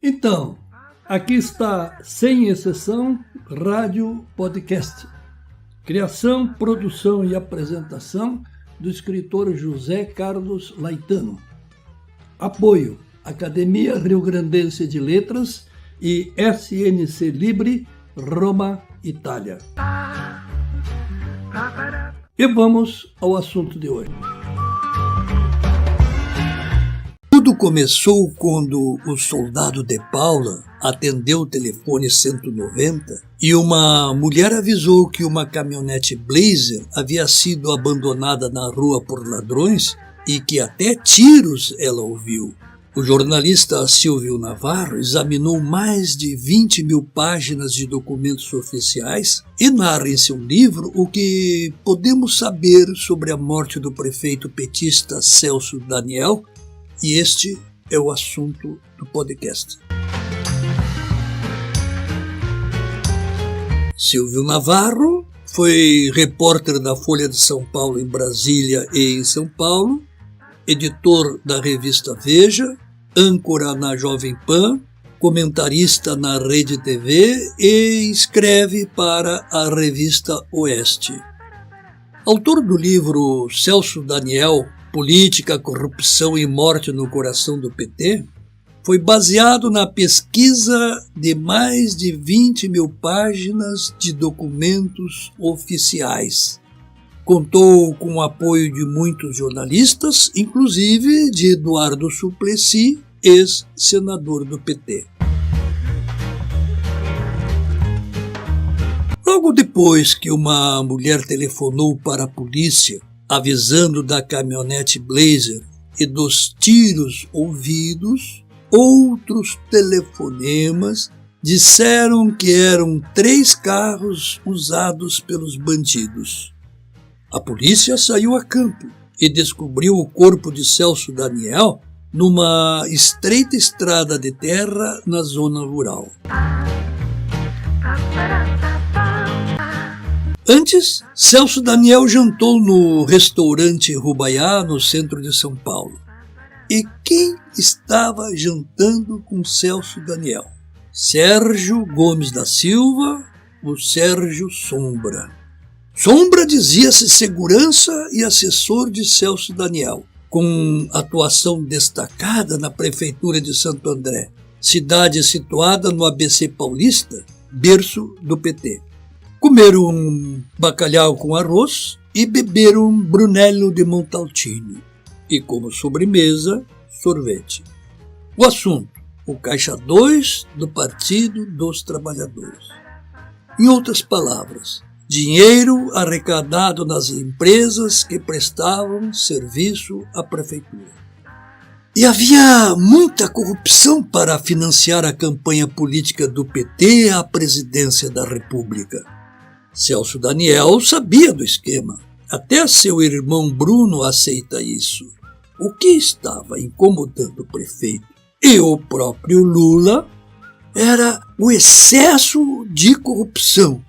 Então, aqui está, sem exceção, Rádio Podcast. Criação, produção e apresentação do escritor José Carlos Laetano. Apoio, Academia Rio-Grandense de Letras e SNC Libre, Roma, Itália. E vamos ao assunto de hoje. Tudo começou quando o soldado de Paula atendeu o telefone 190 e uma mulher avisou que uma caminhonete Blazer havia sido abandonada na rua por ladrões e que até tiros ela ouviu. O jornalista Silvio Navarro examinou mais de 20 mil páginas de documentos oficiais e narra em seu livro o que podemos saber sobre a morte do prefeito petista Celso Daniel, e este é o assunto do podcast. Silvio Navarro foi repórter da Folha de São Paulo em Brasília e em São Paulo, editor da revista Veja, âncora na Jovem Pan, comentarista na Rede TV e escreve para a revista Oeste. Autor do livro Celso Daniel, Política, Corrupção e Morte no Coração do PT, foi baseado na pesquisa de mais de 20 mil páginas de documentos oficiais. Contou com o apoio de muitos jornalistas, inclusive de Eduardo Suplicy, ex-senador do PT. Logo depois que uma mulher telefonou para a polícia, avisando da caminhonete Blazer e dos tiros ouvidos, outros telefonemas disseram que eram 3 carros usados pelos bandidos. A polícia saiu a campo e descobriu o corpo de Celso Daniel numa estreita estrada de terra na zona rural. Antes, Celso Daniel jantou no restaurante Rubaiá, no centro de São Paulo. E quem estava jantando com Celso Daniel? Sérgio Gomes da Silva, o Sérgio Sombra. Sombra dizia-se segurança e assessor de Celso Daniel, com atuação destacada na prefeitura de Santo André, cidade situada no ABC paulista, berço do PT. Comeram um bacalhau com arroz e beberam um Brunello de Montalcino. E como sobremesa, sorvete. O assunto, o Caixa 2 do Partido dos Trabalhadores. Em outras palavras, dinheiro arrecadado nas empresas que prestavam serviço à prefeitura. E havia muita corrupção para financiar a campanha política do PT à presidência da República. Celso Daniel sabia do esquema. Até seu irmão Bruno aceita isso. O que estava incomodando o prefeito e o próprio Lula era o excesso de corrupção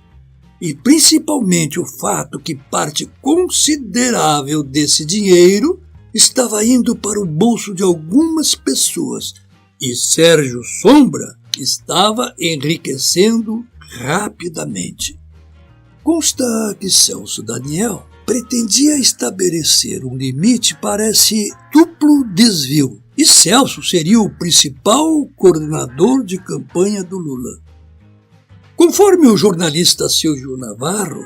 e principalmente o fato que parte considerável desse dinheiro estava indo para o bolso de algumas pessoas e Sérgio Sombra estava enriquecendo rapidamente. Consta que Celso Daniel pretendia estabelecer um limite para esse duplo desvio, e Celso seria o principal coordenador de campanha do Lula. Conforme o jornalista Silvio Navarro,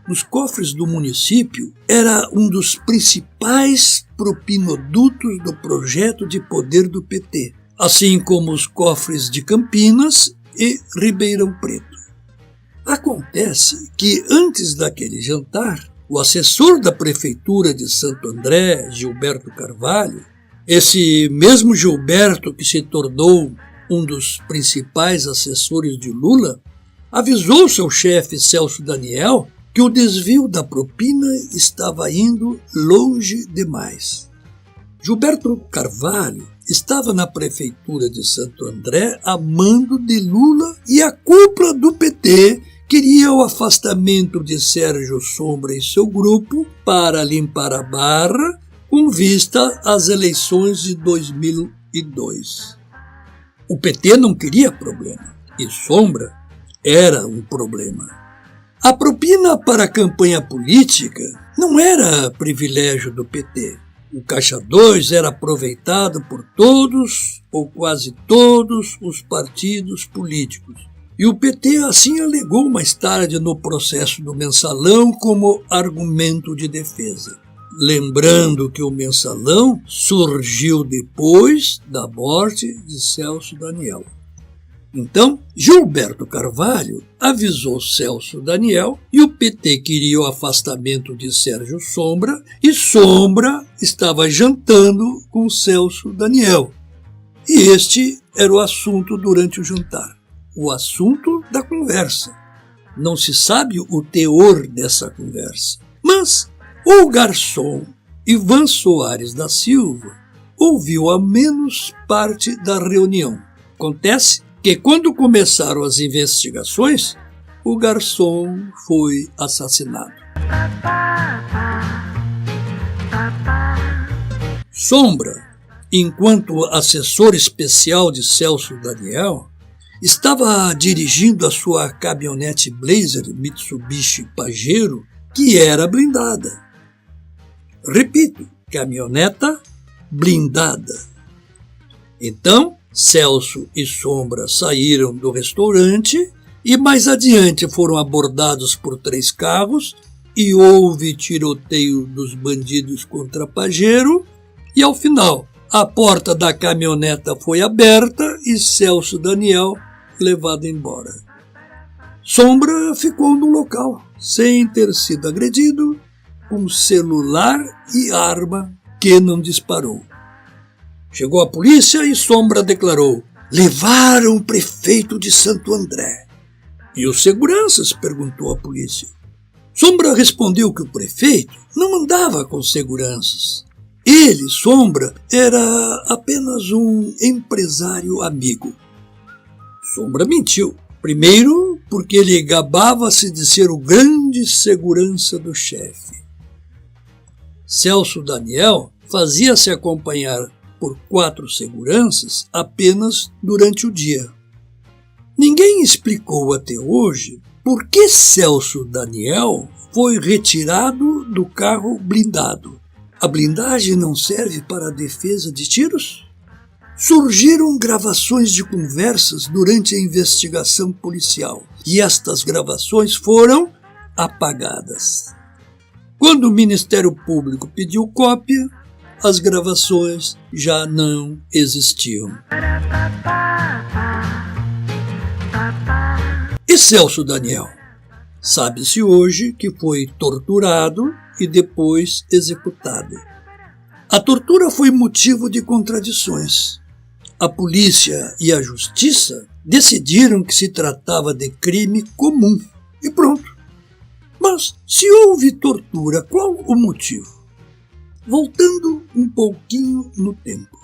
os cofres do município era um dos principais propinodutos do projeto de poder do PT, assim como os cofres de Campinas e Ribeirão Preto. Acontece que antes daquele jantar, o assessor da prefeitura de Santo André, Gilberto Carvalho, esse mesmo Gilberto que se tornou um dos principais assessores de Lula, avisou seu chefe Celso Daniel que o desvio da propina estava indo longe demais. Gilberto Carvalho estava na prefeitura de Santo André a mando de Lula e a cúpula do PT queria o afastamento de Sérgio Sombra e seu grupo para limpar a barra com vista às eleições de 2002. O PT não queria problema, e Sombra era um problema. A propina para a campanha política não era privilégio do PT. O Caixa 2 era aproveitado por todos ou quase todos os partidos políticos. E o PT assim alegou mais tarde no processo do Mensalão como argumento de defesa. Lembrando que o Mensalão surgiu depois da morte de Celso Daniel. Então, Gilberto Carvalho avisou Celso Daniel e o PT queria o afastamento de Sérgio Sombra e Sombra estava jantando com Celso Daniel. E este era o assunto durante o jantar, o assunto da conversa. Não se sabe o teor dessa conversa, mas o garçom Ivan Soares da Silva ouviu ao menos parte da reunião. Acontece que quando começaram as investigações, o garçom foi assassinado. Sombra, enquanto assessor especial de Celso Daniel, estava dirigindo a sua caminhonete Blazer Mitsubishi Pajero, que era blindada. Repito, caminhoneta blindada. Então, Celso e Sombra saíram do restaurante e mais adiante foram abordados por 3 carros e houve tiroteio dos bandidos contra Pajero e, ao final, a porta da caminhoneta foi aberta e Celso Daniel levado embora. Sombra ficou no local, sem ter sido agredido, com celular e arma que não disparou. Chegou a polícia e Sombra declarou: levaram o prefeito de Santo André. E os seguranças? Perguntou a polícia. Sombra respondeu que o prefeito não andava com seguranças. Ele, Sombra, era apenas um empresário amigo. Sombra mentiu. Primeiro, porque ele gabava-se de ser o grande segurança do chefe. Celso Daniel fazia-se acompanhar por 4 seguranças apenas durante o dia. Ninguém explicou até hoje por que Celso Daniel foi retirado do carro blindado. A blindagem não serve para a defesa de tiros? Surgiram gravações de conversas durante a investigação policial e estas gravações foram apagadas. Quando o Ministério Público pediu cópia, as gravações já não existiam. E Celso Daniel? Sabe-se hoje que foi torturado e depois executado. A tortura foi motivo de contradições. A polícia e a justiça decidiram que se tratava de crime comum. E pronto. Mas se houve tortura, qual o motivo? Voltando um pouquinho no tempo.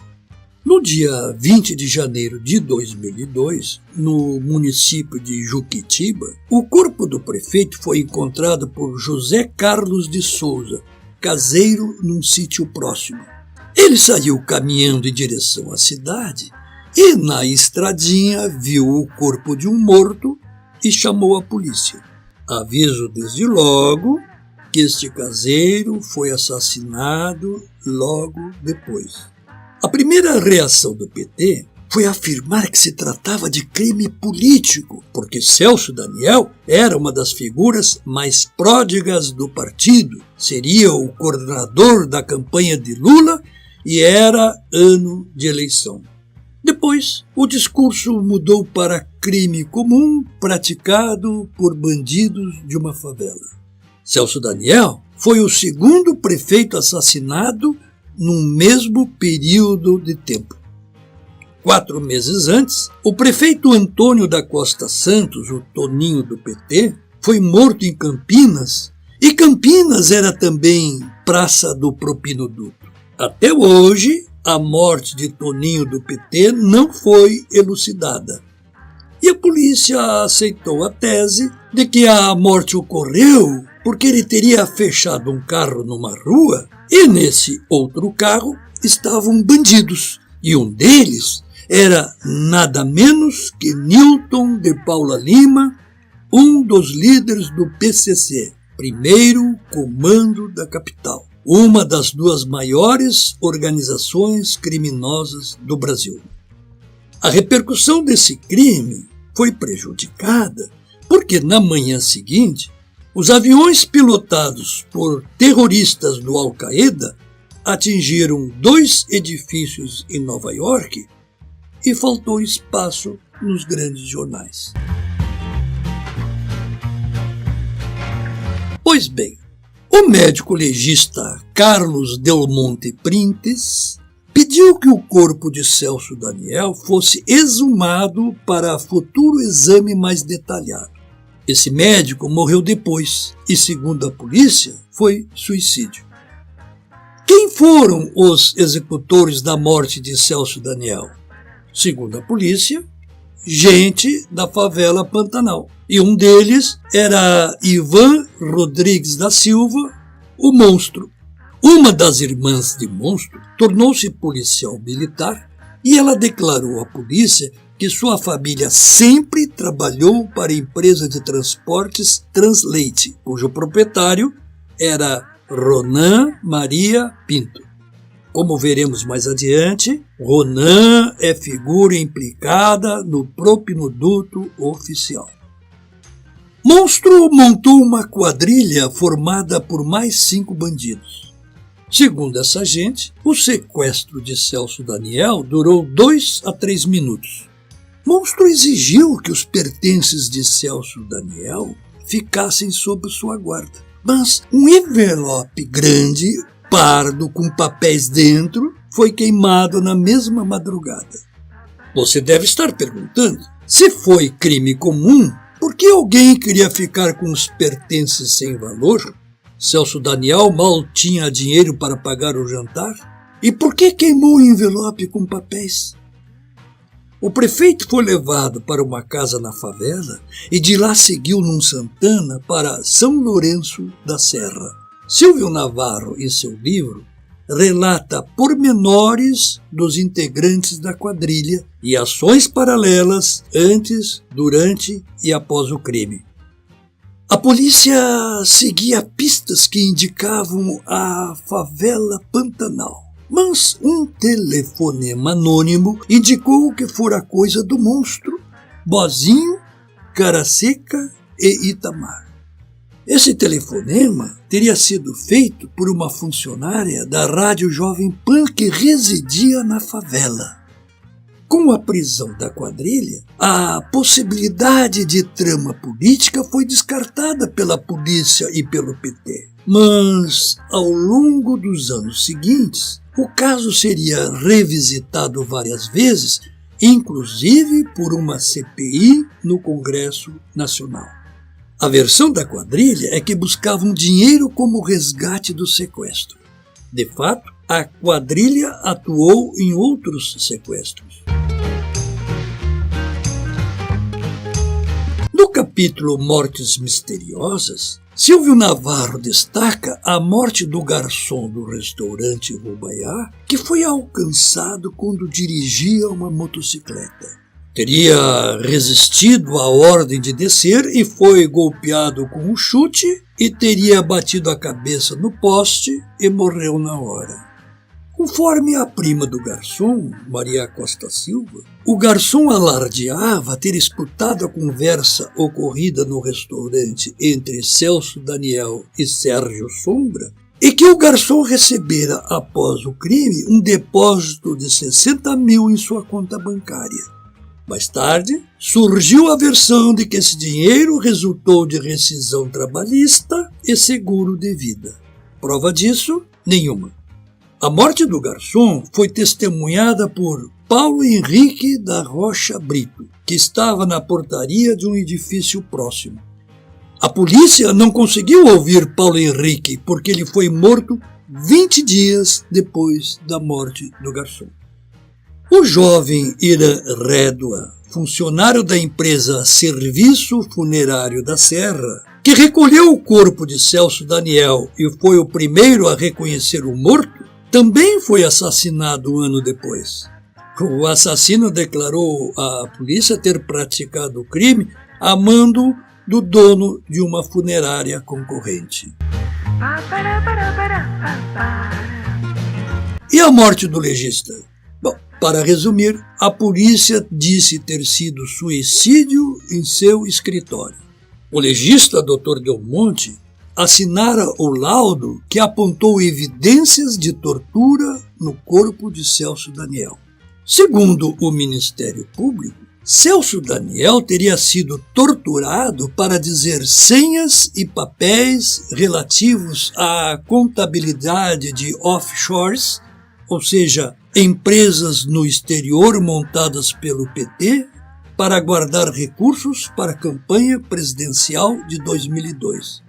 No dia 20 de janeiro de 2002, no município de Juquitiba, o corpo do prefeito foi encontrado por José Carlos de Souza, caseiro num sítio próximo. Ele saiu caminhando em direção à cidade e, na estradinha, viu o corpo de um morto e chamou a polícia. Aviso desde logo que este caseiro foi assassinado logo depois. A primeira reação do PT foi afirmar que se tratava de crime político, porque Celso Daniel era uma das figuras mais pródigas do partido, seria o coordenador da campanha de Lula e era ano de eleição. Depois, o discurso mudou para crime comum praticado por bandidos de uma favela. Celso Daniel foi o segundo prefeito assassinado num mesmo período de tempo. 4 meses antes, o prefeito Antônio da Costa Santos, o Toninho do PT, foi morto em Campinas, e Campinas era também praça do propinoduto. Até hoje, a morte de Toninho do PT não foi elucidada. E a polícia aceitou a tese de que a morte ocorreu porque ele teria fechado um carro numa rua e nesse outro carro estavam bandidos, e um deles era nada menos que Newton de Paula Lima, um dos líderes do PCC, primeiro comando da capital, uma das duas maiores organizações criminosas do Brasil. A repercussão desse crime foi prejudicada porque, na manhã seguinte, os aviões pilotados por terroristas do Al-Qaeda atingiram 2 edifícios em Nova York e faltou espaço nos grandes jornais. Pois bem, o médico legista Carlos Del Monte Printes pediu que o corpo de Celso Daniel fosse exumado para futuro exame mais detalhado. Esse médico morreu depois e, segundo a polícia, foi suicídio. Quem foram os executores da morte de Celso Daniel? Segundo a polícia, gente da favela Pantanal. E um deles era Ivan Rodrigues da Silva, o Monstro. Uma das irmãs de Monstro tornou-se policial militar e ela declarou à polícia que sua família sempre trabalhou para a empresa de transportes Translate, cujo proprietário era Ronan Maria Pinto. Como veremos mais adiante, Ronan é figura implicada no propinoduto oficial. Monstro montou uma quadrilha formada por mais 5 bandidos. Segundo essa gente, o sequestro de Celso Daniel durou 2 a 3 minutos. Monstro exigiu que os pertences de Celso Daniel ficassem sob sua guarda. Mas um envelope grande, pardo, com papéis dentro, foi queimado na mesma madrugada. Você deve estar perguntando, se foi crime comum, por que alguém queria ficar com os pertences sem valor? Celso Daniel mal tinha dinheiro para pagar o jantar? E por que queimou o envelope com papéis? O prefeito foi levado para uma casa na favela e de lá seguiu num Santana para São Lourenço da Serra. Silvio Navarro, em seu livro, relata pormenores dos integrantes da quadrilha e ações paralelas antes, durante e após o crime. A polícia seguia pistas que indicavam a favela Pantanal. Mas um telefonema anônimo indicou que fora coisa do Monstro, Bozinho, Cara Seca e Itamar. Esse telefonema teria sido feito por uma funcionária da Rádio Jovem Pan que residia na favela. Com a prisão da quadrilha, a possibilidade de trama política foi descartada pela polícia e pelo PT. Mas, ao longo dos anos seguintes, o caso seria revisitado várias vezes, inclusive por uma CPI no Congresso Nacional. A versão da quadrilha é que buscavam dinheiro como resgate do sequestro. De fato, a quadrilha atuou em outros sequestros. No capítulo Mortes Misteriosas, Silvio Navarro destaca a morte do garçom do restaurante Rubaiá, que foi alcançado quando dirigia uma motocicleta. Teria resistido à ordem de descer e foi golpeado com um chute e teria batido a cabeça no poste e morreu na hora. Conforme a prima do garçom, Maria Costa Silva, o garçom alardeava ter escutado a conversa ocorrida no restaurante entre Celso Daniel e Sérgio Sombra e que o garçom recebera, após o crime, um depósito de 60 mil em sua conta bancária. Mais tarde, surgiu a versão de que esse dinheiro resultou de rescisão trabalhista e seguro de vida. Prova disso, nenhuma. A morte do garçom foi testemunhada por Paulo Henrique da Rocha Brito, que estava na portaria de um edifício próximo. A polícia não conseguiu ouvir Paulo Henrique porque ele foi morto 20 dias depois da morte do garçom. O jovem Irã Rédua, funcionário da empresa Serviço Funerário da Serra, que recolheu o corpo de Celso Daniel e foi o primeiro a reconhecer o morto, também foi assassinado um ano depois. O assassino declarou à polícia ter praticado o crime a mando do dono de uma funerária concorrente. E a morte do legista? Bom, para resumir, a polícia disse ter sido suicídio em seu escritório. O legista, Dr. Del Monte, assinara o laudo que apontou evidências de tortura no corpo de Celso Daniel. Segundo o Ministério Público, Celso Daniel teria sido torturado para dizer senhas e papéis relativos à contabilidade de offshores, ou seja, empresas no exterior montadas pelo PT, para guardar recursos para a campanha presidencial de 2002.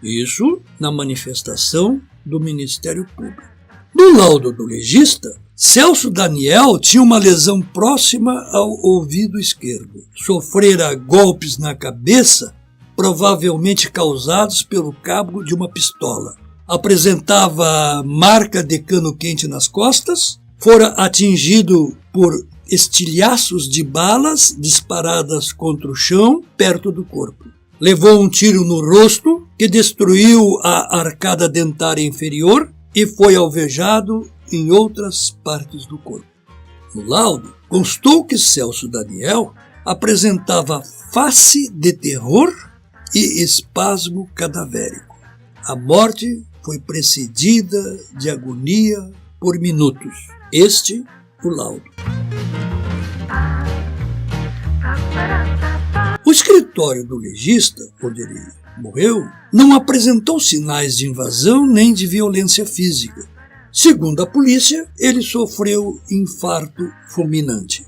Isso na manifestação do Ministério Público. No laudo do legista, Celso Daniel tinha uma lesão próxima ao ouvido esquerdo. Sofrera golpes na cabeça, provavelmente causados pelo cabo de uma pistola. Apresentava marca de cano quente nas costas, fora atingido por estilhaços de balas disparadas contra o chão, perto do corpo. Levou um tiro no rosto, que destruiu a arcada dentária inferior e foi alvejado em outras partes do corpo. No laudo, constou que Celso Daniel apresentava face de terror e espasmo cadavérico. A morte foi precedida de agonia por minutos. Este, o laudo. O escritório do legista, onde ele morreu, não apresentou sinais de invasão nem de violência física. Segundo a polícia, ele sofreu infarto fulminante.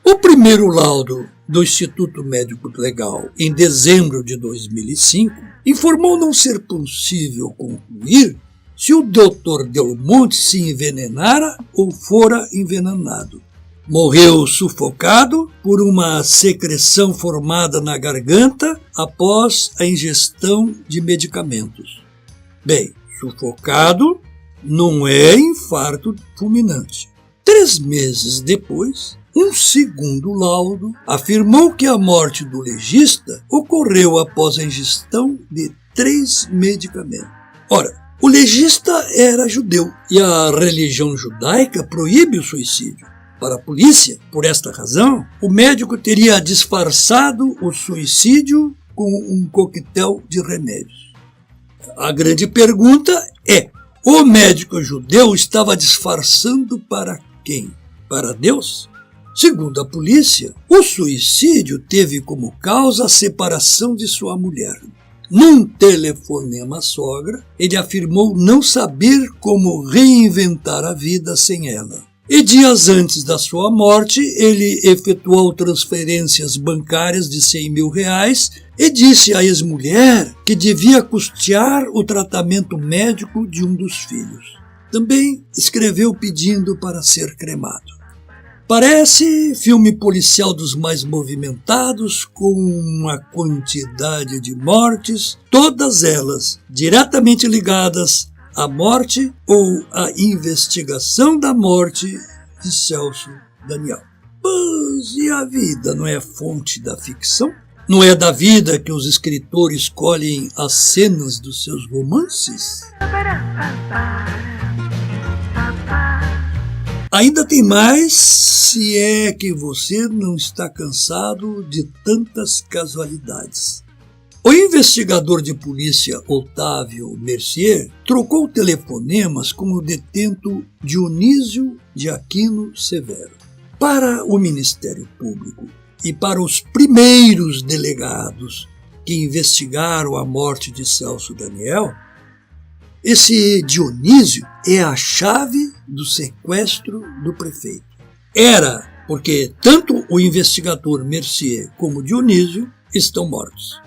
O primeiro laudo do Instituto Médico Legal, em dezembro de 2005, informou não ser possível concluir se o Dr. Del Monte se envenenara ou fora envenenado. Morreu sufocado por uma secreção formada na garganta após a ingestão de medicamentos. Bem, sufocado não é infarto fulminante. 3 meses depois, um segundo laudo afirmou que a morte do legista ocorreu após a ingestão de 3 medicamentos. Ora, o legista era judeu e a religião judaica proíbe o suicídio. Para a polícia, por esta razão, o médico teria disfarçado o suicídio com um coquetel de remédios. A grande pergunta é: o médico judeu estava disfarçando para quem? Para Deus? Segundo a polícia, o suicídio teve como causa a separação de sua mulher. Num telefonema à sogra, ele afirmou não saber como reinventar a vida sem ela. E dias antes da sua morte, ele efetuou transferências bancárias de R$100 mil e disse à ex-mulher que devia custear o tratamento médico de um dos filhos. Também escreveu pedindo para ser cremado. Parece filme policial dos mais movimentados, com uma quantidade de mortes, todas elas diretamente ligadas à morte ou à investigação da morte de Celso Daniel. Mas e a vida não é fonte da ficção? Não é da vida que os escritores escolhem as cenas dos seus romances? Ainda tem mais, se é que você não está cansado de tantas casualidades. O investigador de polícia Otávio Mercier trocou telefonemas com o detento Dionísio de Aquino Severo. Para o Ministério Público e para os primeiros delegados que investigaram a morte de Celso Daniel, esse Dionísio é a chave do sequestro do prefeito. Era porque tanto o investigador Mercier como Dionísio estão mortos.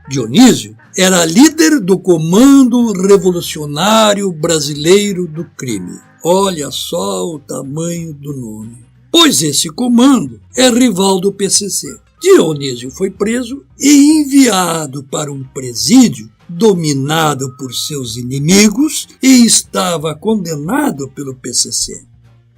Dionísio era líder do Comando Revolucionário Brasileiro do Crime. Olha só o tamanho do nome. Pois esse comando é rival do PCC. Dionísio foi preso e enviado para um presídio dominado por seus inimigos e estava condenado pelo PCC.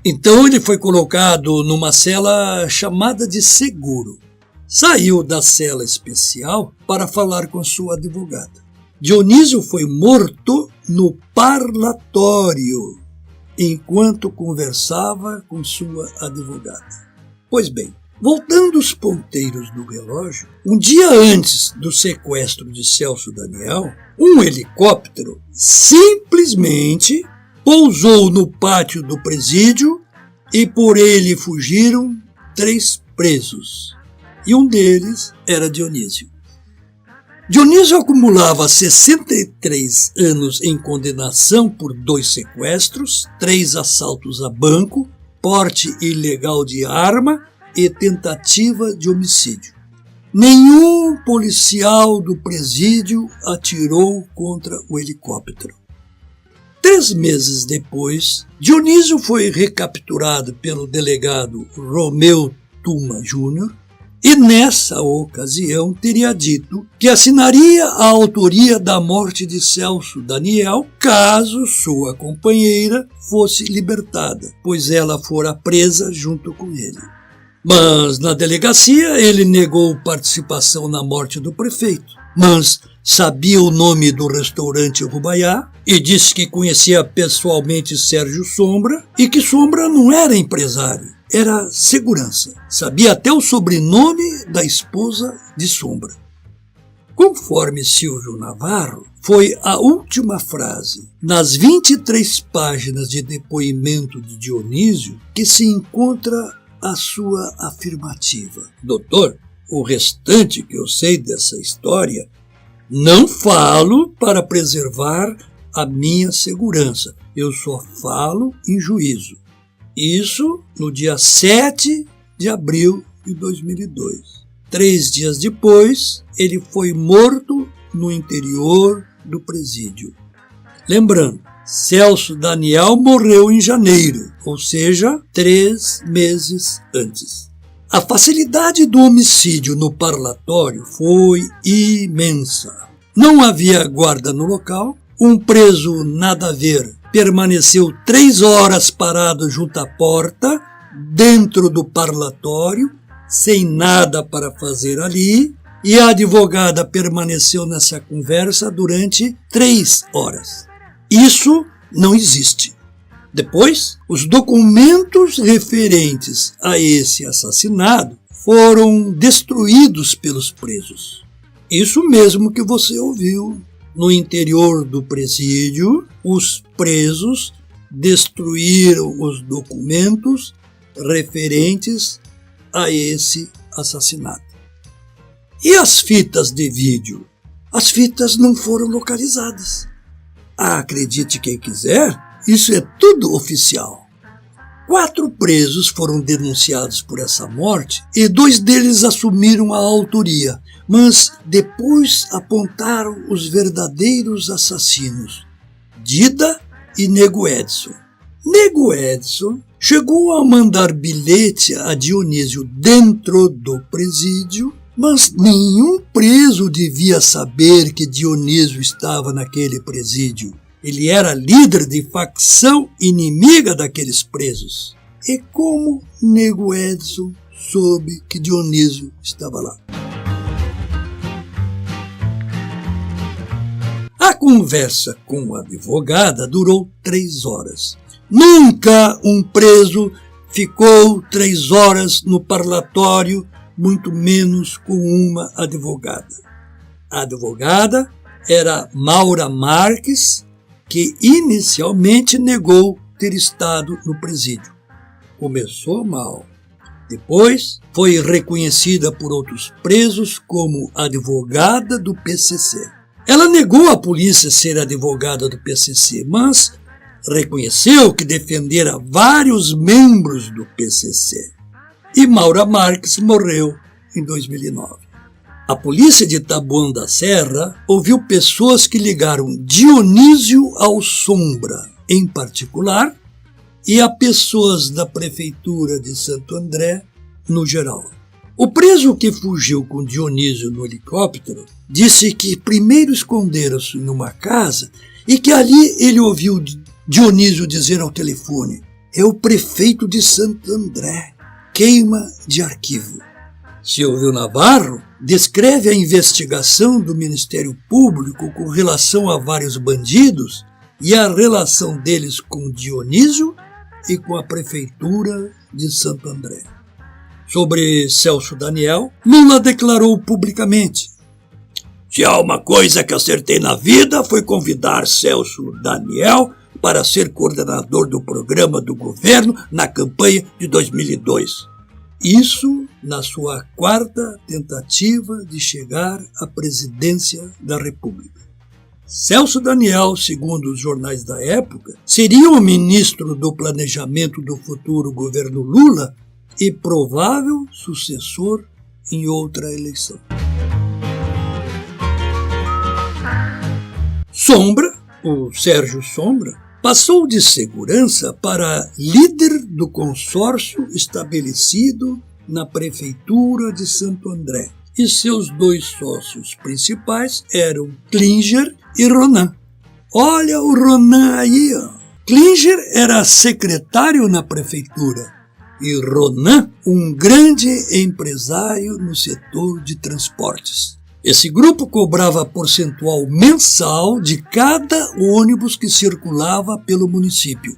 Então ele foi colocado numa cela chamada de seguro. Saiu da cela especial para falar com sua advogada. Dionísio foi morto no parlatório, enquanto conversava com sua advogada. Pois bem, voltando os ponteiros do relógio, um dia antes do sequestro de Celso Daniel, um helicóptero simplesmente pousou no pátio do presídio e por ele fugiram 3 presos. E um deles era Dionísio. Dionísio acumulava 63 anos em condenação por 2 sequestros, 3 assaltos a banco, porte ilegal de arma e tentativa de homicídio. Nenhum policial do presídio atirou contra o helicóptero. 3 meses depois, Dionísio foi recapturado pelo delegado Romeu Tuma Júnior e nessa ocasião teria dito que assinaria a autoria da morte de Celso Daniel caso sua companheira fosse libertada, pois ela fora presa junto com ele. Mas na delegacia ele negou participação na morte do prefeito, mas sabia o nome do restaurante Rubaiá e disse que conhecia pessoalmente Sérgio Sombra e que Sombra não era empresário, era segurança. Sabia até o sobrenome da esposa de Sombra. Conforme Silvio Navarro, foi a última frase nas 23 páginas de depoimento de Dionísio que se encontra a sua afirmativa. Doutor, o restante que eu sei dessa história não falo para preservar a minha segurança. Eu só falo em juízo. Isso no dia 7 de abril de 2002. 3 dias depois, ele foi morto no interior do presídio. Lembrando, Celso Daniel morreu em janeiro, ou seja, 3 meses antes. A facilidade do homicídio no parlatório foi imensa. Não havia guarda no local, um preso nada a ver permaneceu 3 horas parado junto à porta, dentro do parlatório, sem nada para fazer ali, e a advogada permaneceu nessa conversa durante 3 horas. Isso não existe. Depois, os documentos referentes a esse assassinato foram destruídos pelos presos. Isso mesmo que você ouviu. No interior do presídio, os presos destruíram os documentos referentes a esse assassinato. E as fitas de vídeo? As fitas não foram localizadas. Acredite quem quiser, isso é tudo oficial. 4 presos foram denunciados por essa morte e 2 deles assumiram a autoria, mas depois apontaram os verdadeiros assassinos, Dida e Nego Edson. Nego Edson chegou a mandar bilhete a Dionísio dentro do presídio, mas nenhum preso devia saber que Dionísio estava naquele presídio. Ele era líder de facção inimiga daqueles presos. E como Nego Edson soube que Dionísio estava lá? A conversa com a advogada durou 3 horas. Nunca um preso ficou 3 horas no parlatório, muito menos com uma advogada. A advogada era Maura Marques, que inicialmente negou ter estado no presídio. Começou mal. Depois foi reconhecida por outros presos como advogada do PCC. Ela negou à polícia ser advogada do PCC, mas reconheceu que defendera vários membros do PCC. E Maura Marques morreu em 2009. A polícia de Taboão da Serra ouviu pessoas que ligaram Dionísio ao Sombra, em particular, e a pessoas da prefeitura de Santo André, no geral. O preso que fugiu com Dionísio no helicóptero disse que primeiro esconderam-se numa casa e que ali ele ouviu Dionísio dizer ao telefone: é o prefeito de Santo André. Queima de arquivo. Silvio Navarro descreve a investigação do Ministério Público com relação a vários bandidos e a relação deles com Dionísio e com a prefeitura de Santo André. Sobre Celso Daniel, Lula declarou publicamente: se há uma coisa que acertei na vida foi convidar Celso Daniel para ser coordenador do programa do governo na campanha de 2002. Isso na sua quarta tentativa de chegar à presidência da República. Celso Daniel, segundo os jornais da época, seria o ministro do planejamento do futuro governo Lula e provável sucessor em outra eleição. Sombra, o Sérgio Sombra, passou de segurança para líder do consórcio estabelecido na prefeitura de Santo André. E seus dois sócios principais eram Klinger e Ronan. Olha o Ronan aí, ó. Klinger era secretário na prefeitura e Ronan um grande empresário no setor de transportes. Esse grupo cobrava percentual mensal de cada ônibus que circulava pelo município.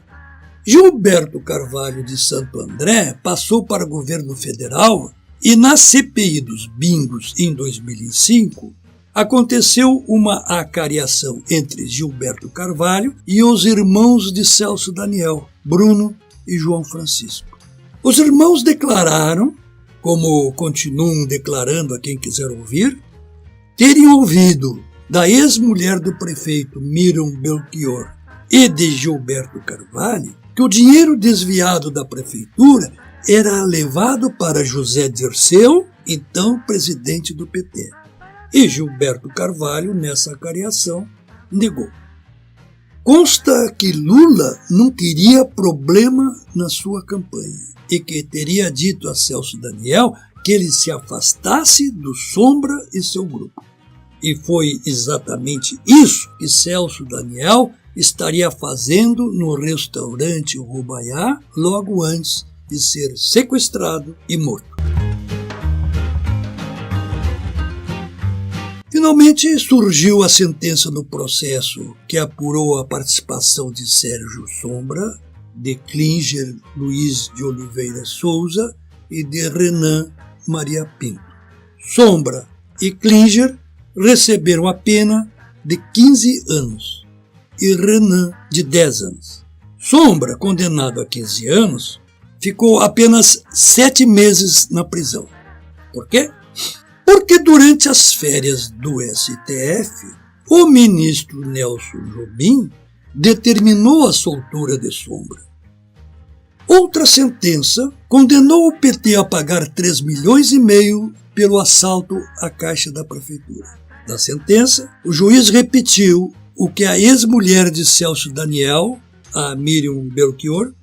Gilberto Carvalho de Santo André passou para o governo federal e na CPI dos bingos em 2005 aconteceu uma acariação entre Gilberto Carvalho e os irmãos de Celso Daniel, Bruno e João Francisco. Os irmãos declararam, como continuam declarando a quem quiser ouvir, terem ouvido da ex-mulher do prefeito Miriam Belchior e de Gilberto Carvalho que o dinheiro desviado da prefeitura era levado para José Dirceu, então presidente do PT. E Gilberto Carvalho, nessa acariação, negou. Consta que Lula não queria problema na sua campanha e que teria dito a Celso Daniel que ele se afastasse do Sombra e seu grupo. E foi exatamente isso que Celso Daniel estaria fazendo no restaurante Rubaiá logo antes de ser sequestrado e morto. Finalmente surgiu a sentença no processo que apurou a participação de Sérgio Sombra, de Klinger Luiz de Oliveira Souza e de Renan Maria Pinto. Sombra e Klinger receberam a pena de 15 anos e Renan de 10 anos. Sombra, condenado a 15 anos, ficou apenas 7 meses na prisão. Por quê? Porque durante as férias do STF, o ministro Nelson Jobim determinou a soltura de Sombra. Outra sentença condenou o PT a pagar 3,5 milhões pelo assalto à caixa da prefeitura. Na sentença, o juiz repetiu o que a ex-mulher de Celso Daniel, a Miriam Belchior,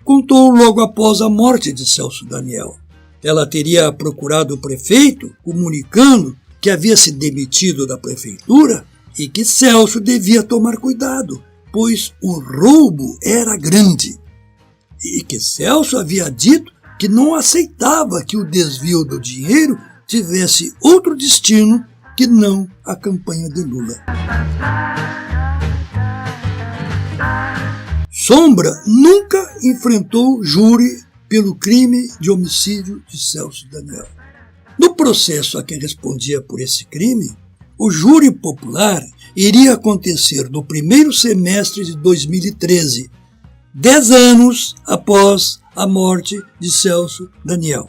contou logo após a morte de Celso Daniel. Ela teria procurado o prefeito, comunicando que havia se demitido da prefeitura e que Celso devia tomar cuidado, pois o roubo era grande. E que Celso havia dito que não aceitava que o desvio do dinheiro tivesse outro destino que não a campanha de Lula. Sombra nunca enfrentou júri pelo crime de homicídio de Celso Daniel. No processo a que respondia por esse crime, o júri popular iria acontecer no primeiro semestre de 2013, 10 anos após a morte de Celso Daniel.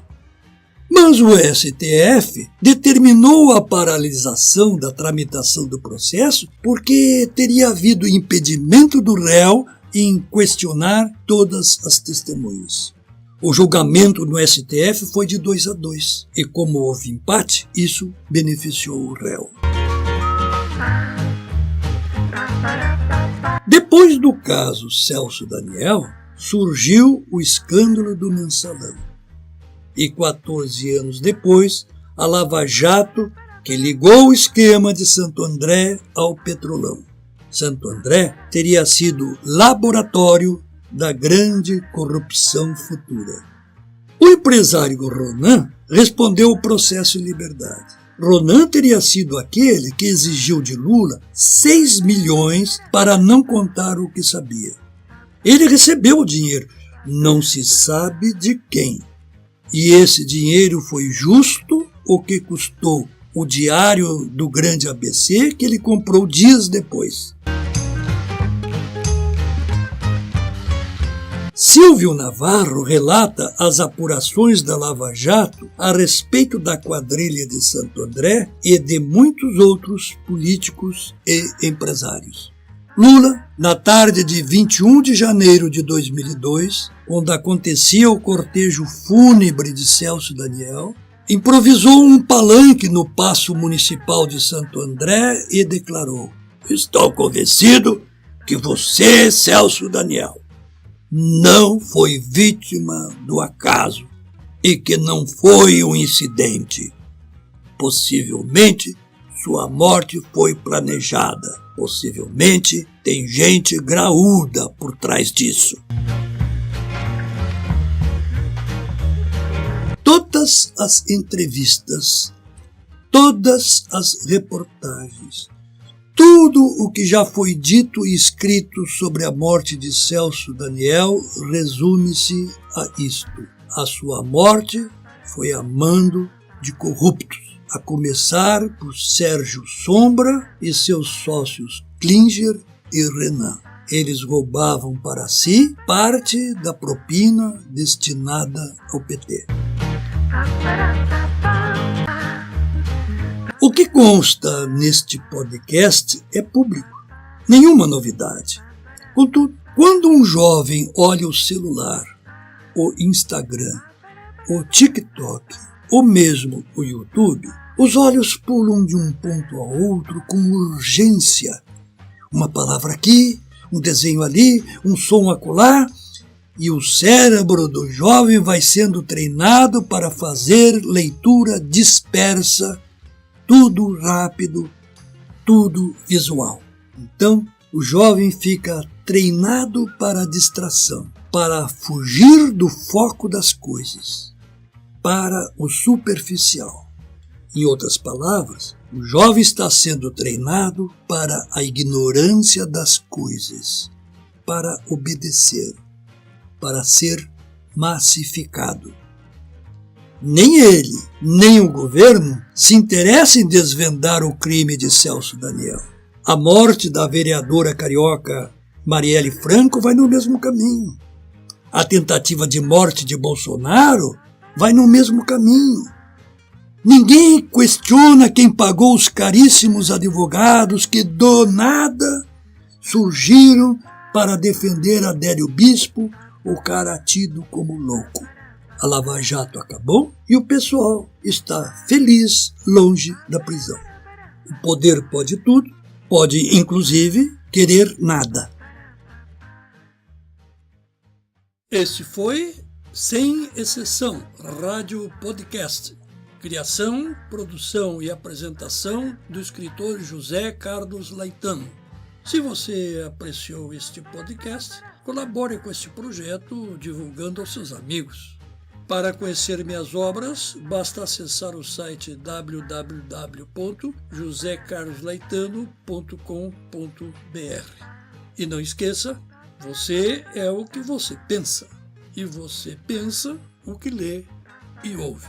Mas o STF determinou a paralisação da tramitação do processo porque teria havido impedimento do réu em questionar todas as testemunhas. O julgamento no STF foi de 2-2 e, como houve empate, isso beneficiou o réu. Depois do caso Celso Daniel, surgiu o escândalo do Mensalão. E 14 anos depois, a Lava Jato, que ligou o esquema de Santo André ao Petrolão. Santo André teria sido laboratório da grande corrupção futura. O empresário Ronan respondeu o processo em liberdade. Ronan teria sido aquele que exigiu de Lula 6 milhões para não contar o que sabia. Ele recebeu o dinheiro, não se sabe de quem. E esse dinheiro foi justo o que custou o diário do grande ABC que ele comprou dias depois. Silvio Navarro relata as apurações da Lava Jato a respeito da quadrilha de Santo André e de muitos outros políticos e empresários. Lula, na tarde de 21 de janeiro de 2002, quando acontecia o cortejo fúnebre de Celso Daniel, improvisou um palanque no Paço Municipal de Santo André e declarou: "Estou convencido que você, Celso Daniel, não foi vítima do acaso e que não foi um incidente. Possivelmente, sua morte foi planejada. Possivelmente, tem gente graúda por trás disso." Todas as entrevistas, todas as reportagens, tudo o que já foi dito e escrito sobre a morte de Celso Daniel resume-se a isto: a sua morte foi a mando de corruptos, a começar por Sérgio Sombra e seus sócios Klinger e Renan. Eles roubavam para si parte da propina destinada ao PT. O que consta neste podcast é público, nenhuma novidade. Contudo, quando um jovem olha o celular, o Instagram, o TikTok ou mesmo o YouTube, os olhos pulam de um ponto ao outro com urgência. Uma palavra aqui, um desenho ali, um som acolá, e o cérebro do jovem vai sendo treinado para fazer leitura dispersa, tudo rápido, tudo visual. Então, o jovem fica treinado para a distração, para fugir do foco das coisas, para o superficial. Em outras palavras, o jovem está sendo treinado para a ignorância das coisas, para obedecer, para ser massificado. Nem ele, nem o governo se interessam em desvendar o crime de Celso Daniel. A morte da vereadora carioca Marielle Franco vai no mesmo caminho. A tentativa de morte de Bolsonaro vai no mesmo caminho. Ninguém questiona quem pagou os caríssimos advogados que do nada surgiram para defender Adélio Bispo, o cara tido como louco. A Lava Jato acabou e o pessoal está feliz longe da prisão. O poder pode tudo, pode inclusive querer nada. Este foi Sem Exceção, Rádio Podcast. Criação, produção e apresentação do escritor José Carlos Laetano. Se você apreciou este podcast, colabore com este projeto divulgando aos seus amigos. Para conhecer minhas obras, basta acessar o site www.josecarloslaetano.com.br. E não esqueça, você é o que você pensa, e você pensa o que lê e ouve.